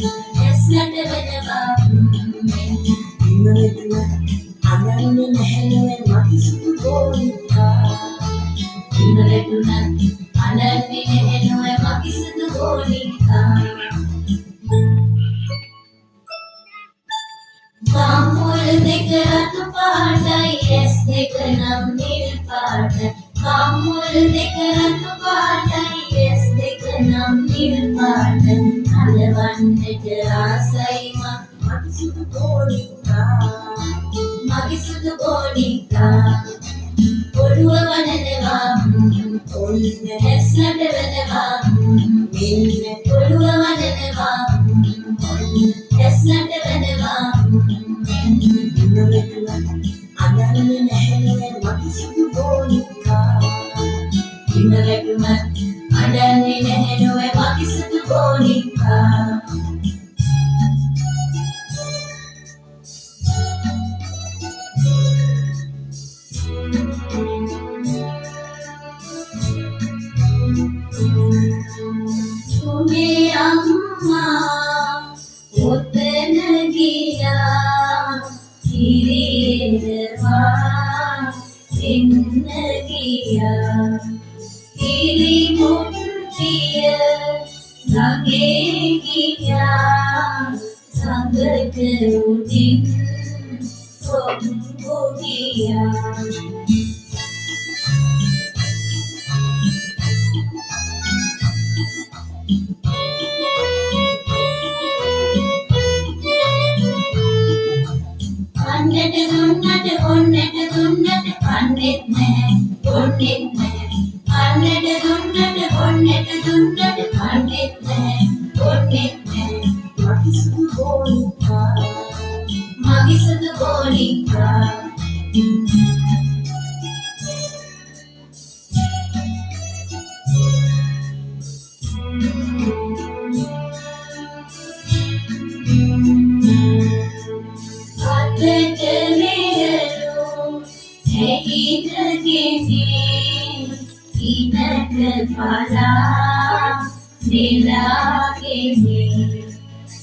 ඇස්ලට වෙනවා ඉන්නවෙතුන අනන්නේ නැහැනේ මගේ සුදු ගෝනිකා ඉන්නවෙතුන අනන්නේ නැහැ මගේ සුදු ගෝනිකා කාමුල් දෙක රතු පාටයි ඇස් දෙක නම් නිල් පාටයි කාමුල් දෙක රතු පාටයි ඇස් දෙක නම් නිල් පාටයි හලවන්නට ආසයි මගේ සුදු ගෝනිකා ඔළුව වනනවා ඔන්න ඇස්ලට වෙනවා මෙන්න ඔළුව වනනවා ඇස්ලට වෙනවා ඉන්නවෙතුන අනන්නේ නැහැනේ මගේ සුදු ගෝනිකා ඉන්නවෙතුන අඬන්නේ නැහැ මගේ සුදු ගෝනිකා උගේ අම්මා ඔතන ගියා කිරිදවා එන්න ගියා කිරි මුට්ටිය ළඟේ ගියා සංගත උඩින් කොම්බු ගියා අන්නට දුන්නට ඔන්නට දුන්නට කන්නේත් නැහැ ඔන්නෙත් නැහැ අන්නට දුන්නට ඔන්නට දුන්නට කන්නේත් නැහැ ඔන්නෙත් නැහැ මගේ සුදු ගෝනිකා